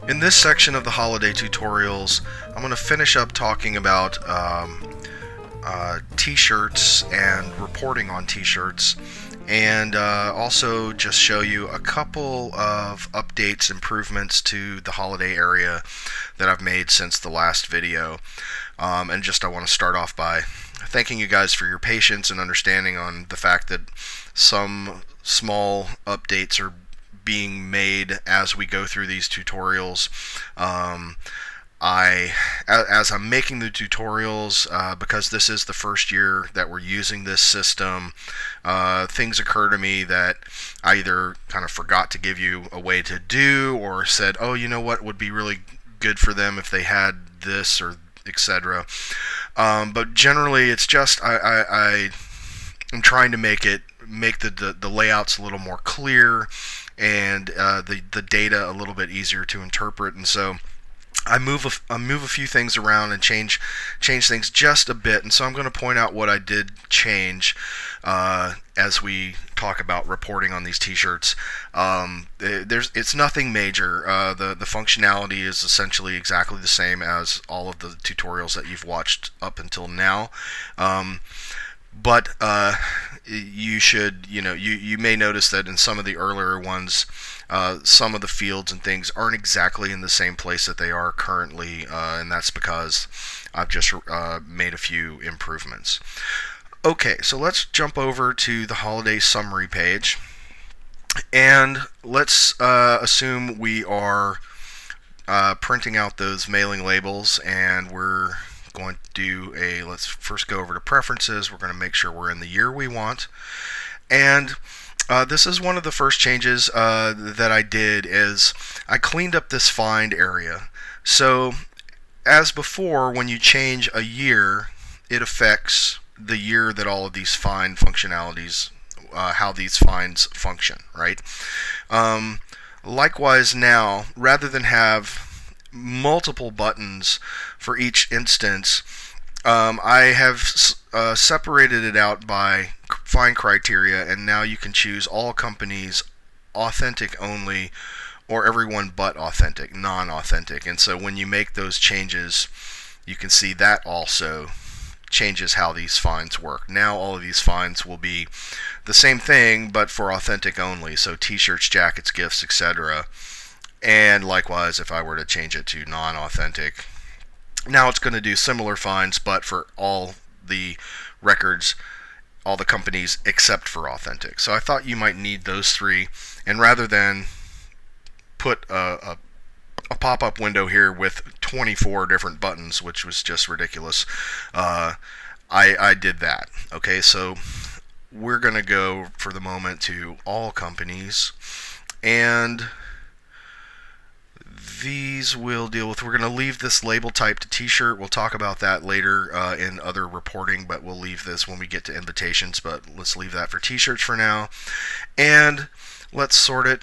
In this section of the holiday tutorials, I'm going to finish up talking about t-shirts and reporting on t-shirts, and also just show you a couple of updates, improvements to the holiday area that I've made since the last video. And just I want to start off by thanking you guys for your patience and understanding on the fact that some small updates are being made as we go through these tutorials. As I'm making the tutorials, because this is the first year that we're using this system, things occur to me that I either kind of forgot to give you a way to do, or said, oh, you know what would be really good for them if they had this, or etc. But generally it's just I'm trying to make the layouts a little more clear, and the data a little bit easier to interpret, and so I move a few things around and change things just a bit. And so I'm going to point out what I did change as we talk about reporting on these t-shirts. It's nothing major. The functionality is essentially exactly the same as all of the tutorials that you've watched up until now. But you should, you may notice that in some of the earlier ones, some of the fields and things aren't exactly in the same place that they are currently, and that's because I've just made a few improvements. Okay, so let's jump over to the holiday summary page, and let's assume we are printing out those mailing labels, and we're going to do let's first go over to preferences. We're going to make sure we're in the year we want, and this is one of the first changes that I did. Is I cleaned up this find area. So as before, when you change a year, it affects the year that all of these find functionalities, how these finds function, right? Likewise now, rather than have multiple buttons for each instance, I have separated it out by find criteria, and now you can choose all companies, authentic only, or everyone but authentic, non-authentic. And so when you make those changes, you can see that also changes how these finds work. Now all of these finds will be the same thing, but for authentic only, so t-shirts, jackets, gifts, etc. And likewise, if I were to change it to non-authentic, now it's going to do similar finds, but for all the records, all the companies except for authentic. So I thought you might need those three, and rather than put a pop-up window here with 24 different buttons, which was just ridiculous, I did that. Okay, so we're going to go for the moment to all companies, and these we'll deal with. We're going to leave this label type to t-shirt. We'll talk about that later in other reporting, but we'll leave this when we get to invitations, but let's leave that for t-shirts for now. And let's sort it,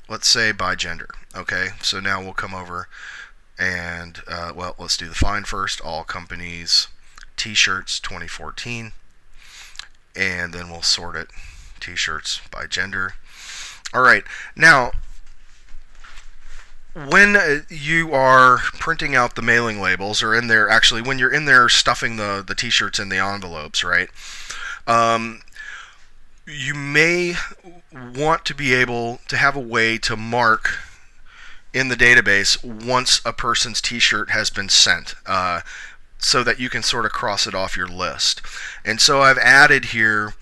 let's say, by gender. Okay, so now we'll come over and well, let's do the find first. All companies t-shirts 2014, and then we'll sort it t-shirts by gender. Alright, now when you are printing out the mailing labels, or in there, actually when you're in there stuffing the t-shirts in the envelopes, right, you may want to be able to have a way to mark in the database once a person's t-shirt has been sent, so that you can sort of cross it off your list. And so I've added here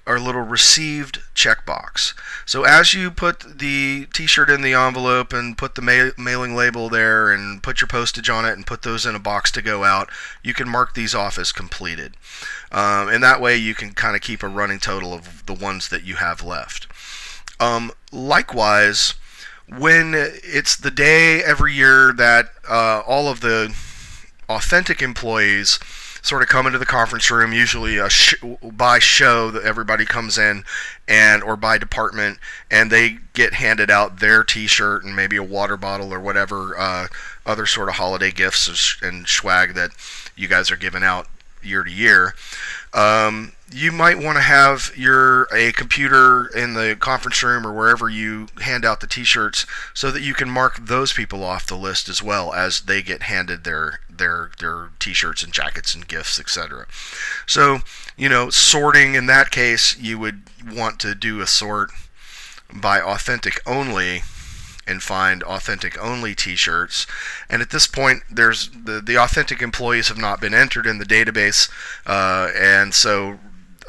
our little received checkbox. So as you put the t-shirt in the envelope and put the mailing label there and put your postage on it and put those in a box to go out, you can mark these off as completed. And that way you can kind of keep a running total of the ones that you have left. Likewise, when it's the day every year that all of the authentic employees sort of come into the conference room, usually by show that everybody comes in, and or by department, and they get handed out their t-shirt and maybe a water bottle or whatever other sort of holiday gifts and swag that you guys are giving out year to year. you might want to have a computer in the conference room or wherever you hand out the t-shirts so that you can mark those people off the list as well as they get handed their t-shirts and jackets and gifts, etc. So, sorting in that case, you would want to do a sort by authentic only and find authentic only t-shirts. And at this point, there's the authentic employees have not been entered in the database, and so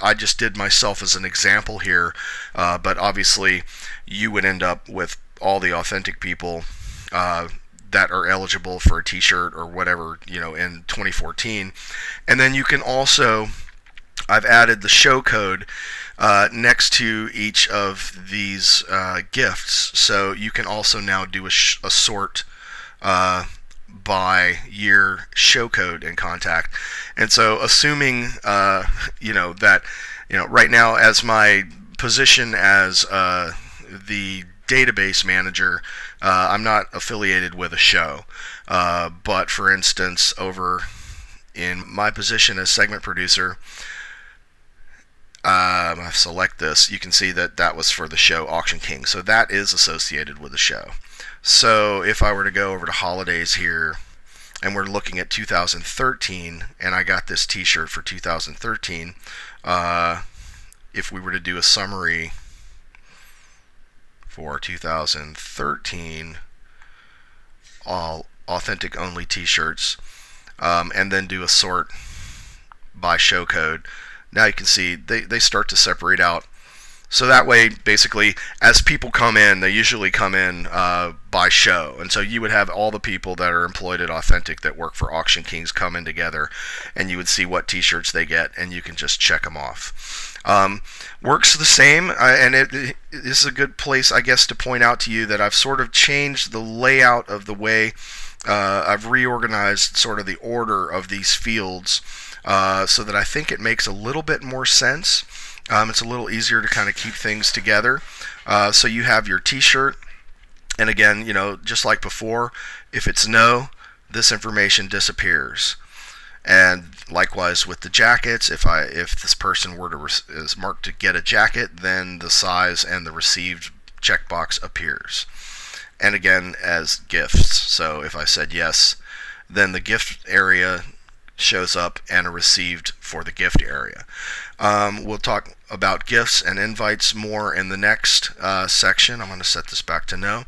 I just did myself as an example here, but obviously you would end up with all the authentic people that are eligible for a t-shirt or whatever, in 2014. And then you can also, I've added the show code next to each of these gifts, so you can also now do a sort by year show code and contact. And so assuming that right now, as my position as the database manager, I'm not affiliated with a show, but for instance, over in my position as segment producer, I select this, you can see that was for the show Auction King, so that is associated with the show. So if I were to go over to holidays here, and we're looking at 2013, and I got this t-shirt for 2013, if we were to do a summary for 2013, all authentic only t-shirts, and then do a sort by show code, now you can see they start to separate out. So that way, basically, as people come in, they usually come in by show. And so you would have all the people that are employed at Authentic that work for Auction Kings come in together, and you would see what t-shirts they get, and you can just check them off. Works the same, and this is a good place, I guess, to point out to you that I've sort of changed the layout of the way I've reorganized sort of the order of these fields so that I think it makes a little bit more sense. It's a little easier to kind of keep things together. So you have your t-shirt, and again, just like before, if it's no, this information disappears. And likewise with the jackets, if this person is marked to get a jacket, then the size and the received checkbox appears. And again, as gifts, so if I said yes, then the gift area shows up and a received for the gift area. We'll talk about gifts and invites more in the next section. I'm going to set this back to no.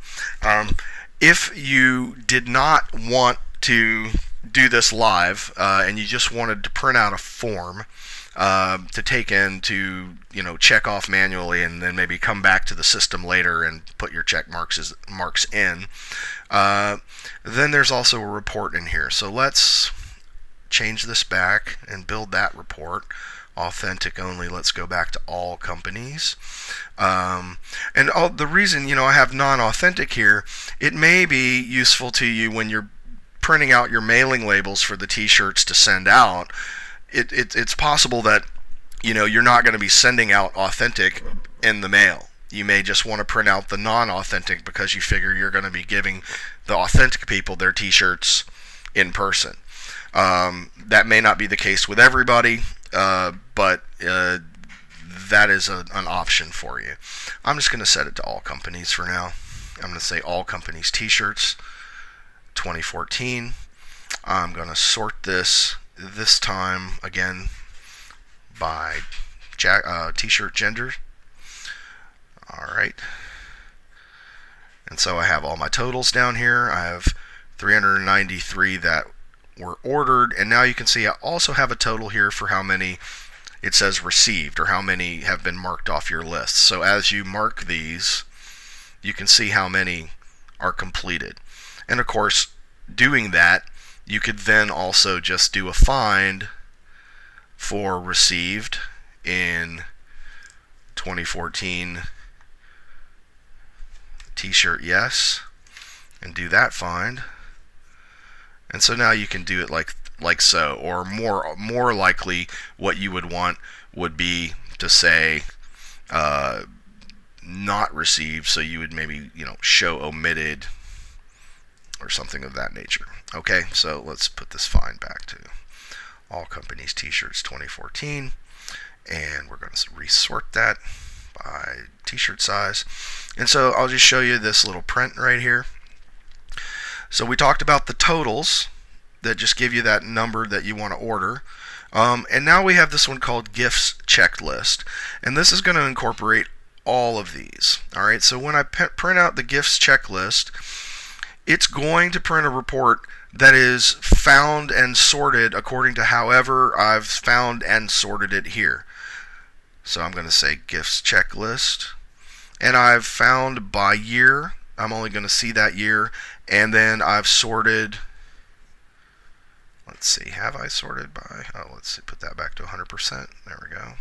If you did not want to do this live and you just wanted to print out a form to take in to check off manually and then maybe come back to the system later and put your check marks in, then there's also a report in here. So let's change this back and build that report. Authentic only, let's go back to all companies. And the reason I have non-authentic here, it may be useful to you when you're printing out your mailing labels for the t-shirts to send out. It's possible that you're not going to be sending out authentic in the mail. You may just want to print out the non-authentic because you figure you're going to be giving the authentic people their t-shirts in person. That may not be the case with everybody, but that is an option for you. I'm just going to set it to all companies for now. I'm going to say all companies t-shirts 2014. I'm going to sort this time again by t-shirt gender. Alright, and so I have all my totals down here. I have 393 that were ordered, and now you can see I also have a total here for how many it says received, or how many have been marked off your list. So as you mark these, you can see how many are completed. And of course, doing that, you could then also just do a find for received in 2014 t-shirt yes, and do that find. And so now you can do it like so, or more likely what you would want would be to say not received, so you would maybe show omitted or something of that nature. Okay, so let's put this find back to all companies t-shirts 2014, and we're going to resort that by t-shirt size. And so I'll just show you this little print right here. So we talked about the totals that just give you that number that you want to order. And now we have this one called gifts checklist, and this is going to incorporate all of these. Alright, so when I print out the gifts checklist, it's going to print a report that is found and sorted according to however I've found and sorted it here. So I'm going to say gifts checklist, and I've found by year. I'm only going to see that year, and then I've sorted. Let's see, have I sorted by, let's see, put that back to 100%. There we go.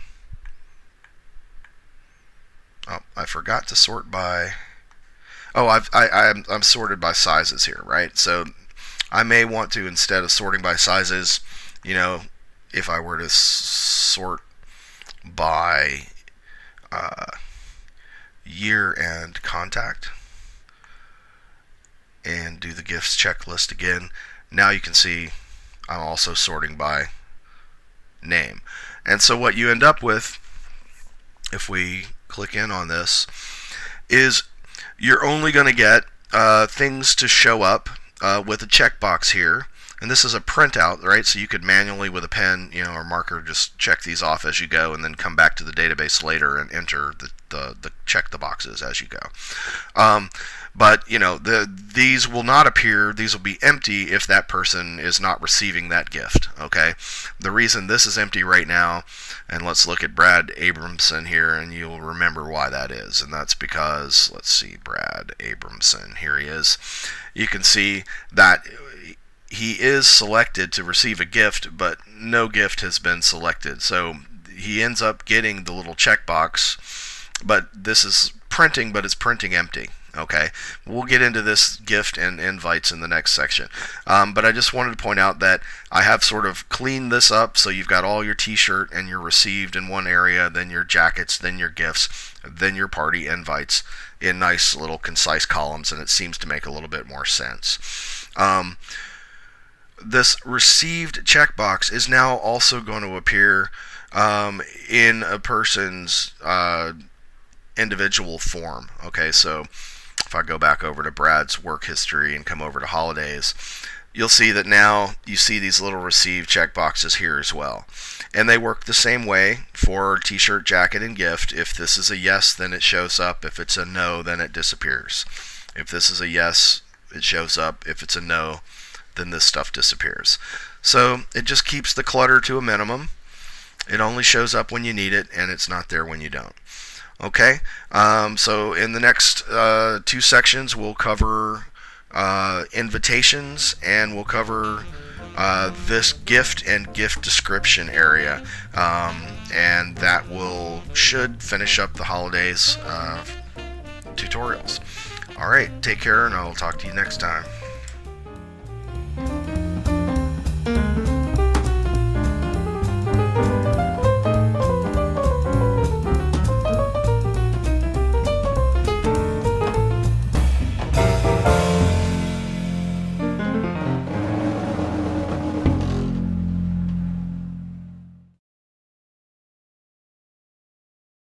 Oh, I forgot to sort by, I'm sorted by sizes here, right? So I may want to, instead of sorting by sizes, you know, if I were to sort by year and contact and do the gifts checklist again, now you can see I'm also sorting by name. And so what you end up with, if we click in on this, is you're only going to get things to show up with a checkbox here. And this is a printout, right? So you could manually with a pen, you know, or marker, just check these off as you go, and then come back to the database later and enter the check the boxes as you go. But you know, these will not appear. These will be empty if that person is not receiving that gift. Okay. The reason this is empty right now, and let's look at Brad Abramson here, and you'll remember why that is. And that's because, let's see, Brad Abramson. Here he is. You can see that he is selected to receive a gift, but no gift has been selected. So he ends up getting the little checkbox, but this is printing, but it's printing empty. Okay, we'll get into this gift and invites in the next section. But I just wanted to point out that I have sort of cleaned this up, so you've got all your t-shirt and your received in one area, then your jackets, then your gifts, then your party invites in nice little concise columns, and it seems to make a little bit more sense. This received checkbox is now also going to appear in a person's individual form. Okay, so if I go back over to Brad's work history and come over to holidays, you'll see that now you see these little received checkboxes here as well. And they work the same way for t-shirt, jacket, and gift. If this is a yes, then it shows up. If it's a no, then it disappears. If this is a yes, it shows up. If it's a no, then this stuff disappears. So it just keeps the clutter to a minimum. It only shows up when you need it, and it's not there when you don't. Okay, so in the next two sections we'll cover invitations, and we'll cover this gift and gift description area, and that should finish up the holidays tutorials. Alright, take care, and I'll talk to you next time.